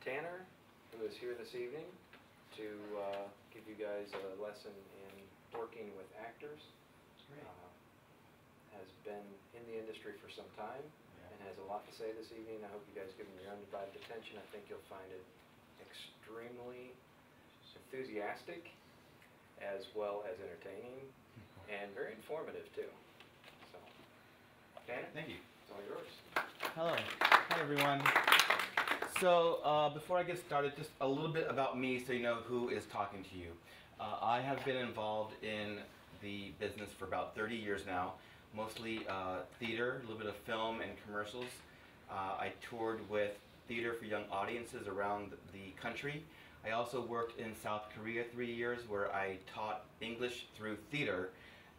Tanner, who is here this evening to give you guys a lesson in working with actors. Great. Has been in the industry for some time and has a lot to say this evening. I hope you guys give him your undivided attention. I think you'll find it extremely enthusiastic as well as entertaining and very informative too. So, Tanner, Thank you. it's all yours. Hello. Hi, everyone. So before I get started, just a little bit about me so you know who is talking to you. I have been involved in the business for about 30 years now, mostly theater, a little bit of film and commercials. I toured with theater for young audiences around the country. I also worked in South Korea 3 years where I taught English through theater,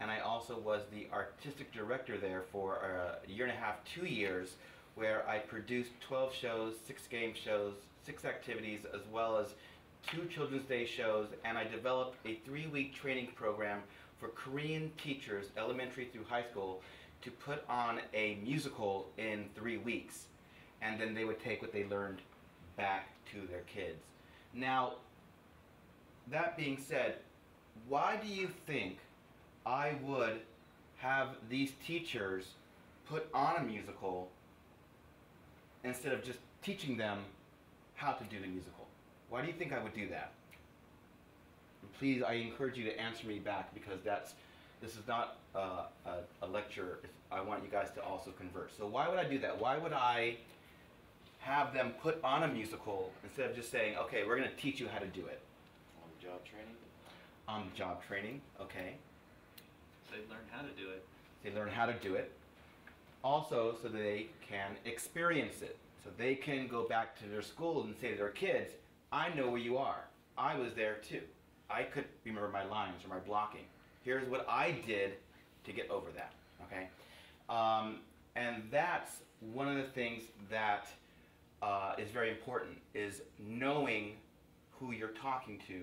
and I also was the artistic director there for a year and a half, 2 years, where I produced 12 shows, 6 game shows, 6 activities, as well as 2 Children's Day shows, and I developed a 3-week training program for Korean teachers, elementary through high school, to put on a musical in 3 weeks. And then they would take what they learned back to their kids. Now, that being said, why do you think I would have these teachers put on a musical instead of just teaching them how to do the musical? Why do you think I would do that? And please, I encourage you to answer me back, because this is not a lecture. I want you guys to also converse. So why would I do that? Why would I have them put on a musical instead of just saying, okay, we're going to teach you how to do it? On-the-job training? On-the-job training, okay. So they learn how to do it. They learn how to do it. Also, so they can experience it. So they can go back to their school and say to their kids, I know where you are. I was there too. I could remember my lines or my blocking. Here's what I did to get over that, okay? And that's one of the things that is very important, is knowing who you're talking to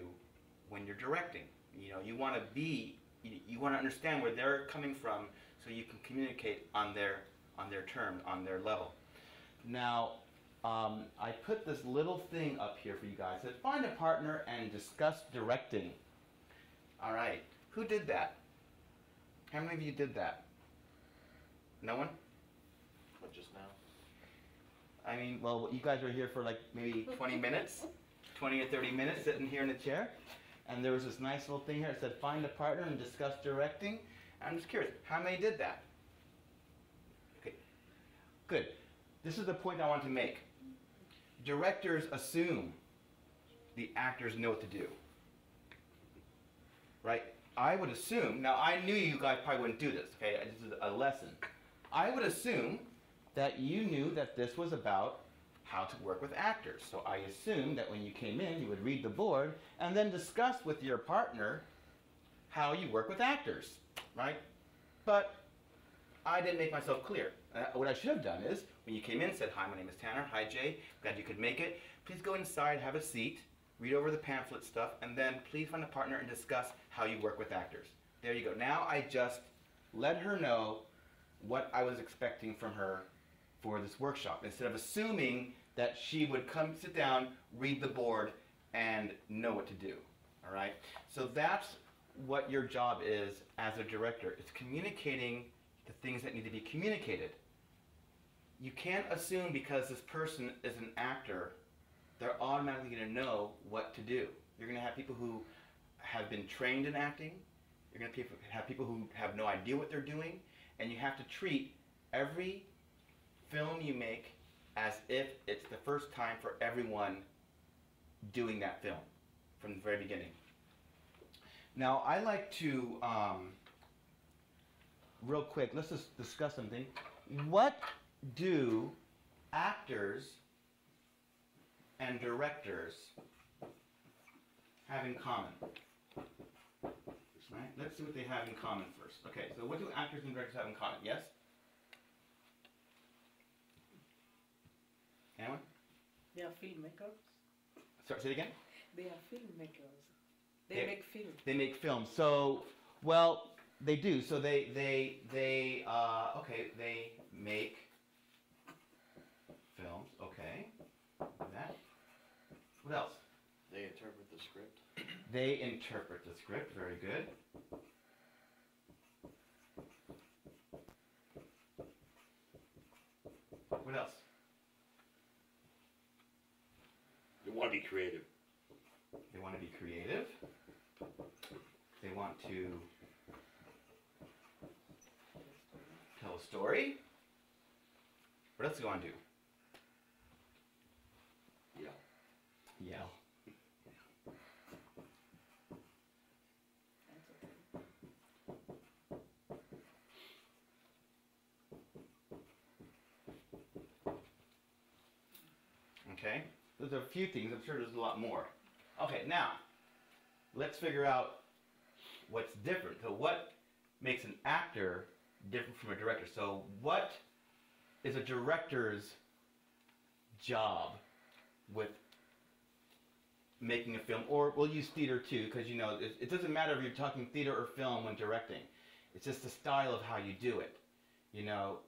when you're directing. You know, you want to understand where they're coming from so you can communicate on their terms, on their level. Now, I put this little thing up here for you guys. It says, find a partner and discuss directing. All right, who did that? How many of you did that? No one? What, just now? I mean, well, you guys were here for like maybe 20 minutes, 20 or 30 minutes sitting here in the chair. And there was this nice little thing here that said, find a partner and discuss directing. I'm just curious, how many did that? Okay, good. This is the point I want to make. Directors assume the actors know what to do. Right? I would assume, now I knew you guys probably wouldn't do this, okay? This is a lesson. I would assume that you knew that this was about how to work with actors. So I assumed that when you came in, you would read the board and then discuss with your partner how you work with actors, right? But I didn't make myself clear. What I should have done is, when you came in, said, hi, my name is Tanner. Hi, Jay. Glad you could make it. Please go inside, have a seat, read over the pamphlet stuff, and then please find a partner and discuss how you work with actors. There you go. Now I just let her know what I was expecting from her for this workshop, instead of assuming that she would come sit down, read the board, and know what to do. All right? So that's what your job is as a director. It's communicating the things that need to be communicated. You can't assume because this person is an actor, they're automatically going to know what to do. You're going to have people who have been trained in acting. You're going to have people who have no idea what they're doing. And you have to treat every film you make as if it's the first time for everyone doing that film from the very beginning. Now, I like to, real quick, let's just discuss something. What do actors and directors have in common? Right? Let's see what they have in common first. Okay, so what do actors and directors have in common? Yes? Anyone? They are filmmakers. Sorry, say it again? They are filmmakers. They make films. They make films. So, well, they do. So they make films. Okay, do that. What else? They interpret the script. They interpret the script. Very good. What else? They want to be creative. They want to be creative. They want to tell a story. What else do you want to do? Yeah. Yell. Okay, those are a few things. I'm sure there's a lot more. Okay, now let's figure out what's different. So what makes an actor different from a director? So what is a director's job with making a film? Or we'll use theater too, because you know it doesn't matter if you're talking theater or film when directing. It's just the style of how you do it. You know,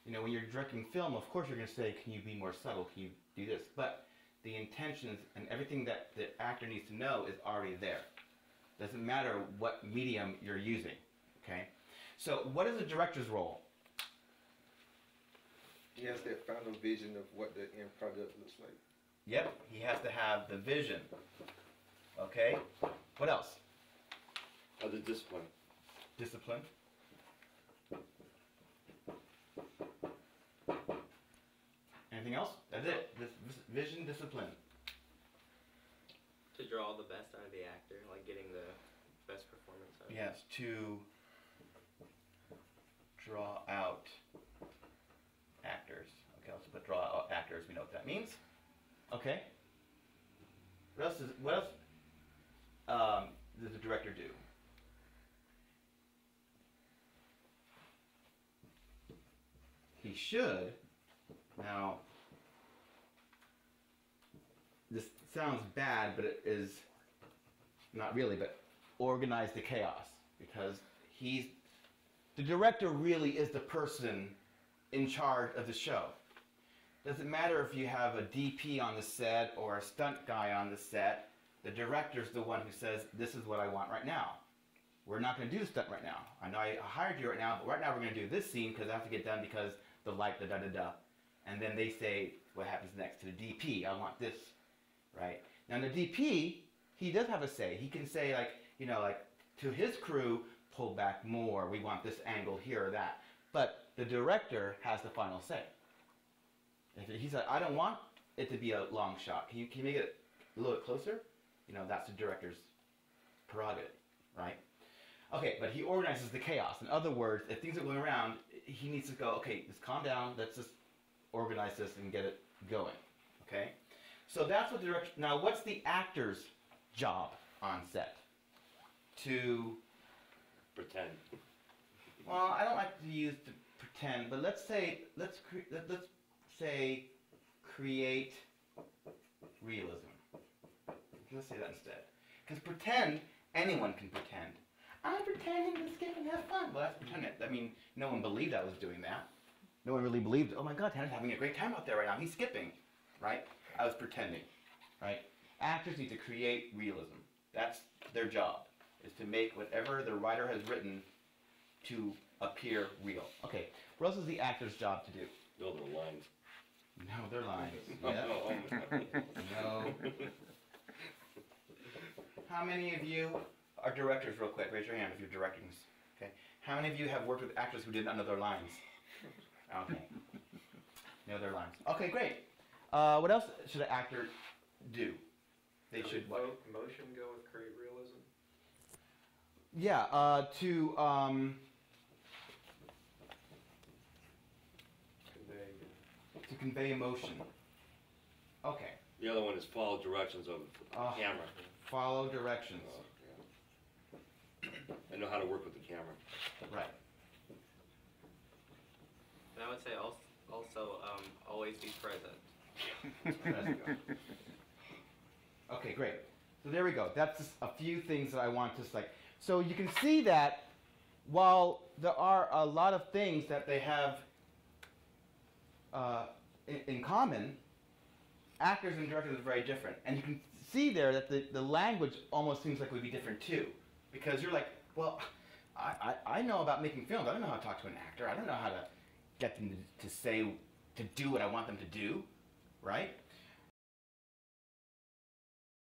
when you're directing film, of course you're going to say, can you be more subtle? Can you do this? But the intentions and everything that the actor needs to know is already there. Doesn't matter what medium you're using. Okay. So what is a director's role? He has that final vision of what the end product looks like. Yep, he has to have the vision. Okay. What else? Other discipline. Discipline. Anything else? That's it. This vision, discipline. To draw the best out of the actor, like getting the best performance out of it. Yes, to draw out actors. Okay, let's put draw out actors. We know what that means. Okay. What else does the director do? He should. Now, this sounds bad, but it is not really, but organize the chaos, because the director really is the person in charge of the show. Doesn't matter if you have a DP on the set or a stunt guy on the set, the director's the one who says, this is what I want right now. We're not going to do the stunt right now. I know I hired you right now, but right now we're going to do this scene because I have to get done because the light, da-da-da-da. And then they say, what happens next to the DP? I want this, right? Now the DP, he does have a say. He can say like to his crew, pull back more. We want this angle here or that. But the director has the final say. If he said, I don't want it to be a long shot. Can you make it a little bit closer? That's the director's prerogative, right? Okay, but he organizes the chaos. In other words, if things are going around, he needs to go, okay, just calm down. Let's just organize this and get it going, okay? So that's what direction. Now, what's the actor's job on set? To Pretend. Well, I don't like to use to pretend, but let's say create realism. Let's say that instead. Because pretend, anyone can pretend. I'm pretending to skip and have fun. Well, that's pretending. I mean, no one believed I was doing that. No one really believed, oh my God, Tanner's having a great time out there right now. He's skipping, right? I was pretending, right? Actors need to create realism. That's their job, is to make whatever the writer has written to appear real. Okay, what else is the actor's job to do? No, their lines. No, their lines. Yeah. No. How many of you are directors, real quick? Raise your hand if you're directing. Okay. How many of you have worked with actors who did not know their lines? Okay. Know their lines. Okay, great. What else should an actor do? They should what? Emotion go with create realism? Yeah, to convey emotion. Okay. The other one is follow directions of the camera. Follow directions. Yeah. I know how to work with the camera. Right. And I would say also always be present. Okay, great. So there we go. That's just a few things that I want to like. So you can see that while there are a lot of things that they have in common, actors and directors are very different. And you can see there that the language almost seems like it would be different too. Because you're like, well, I know about making films. I don't know how to talk to an actor. I don't know how to get them to say, to do what I want them to do, right?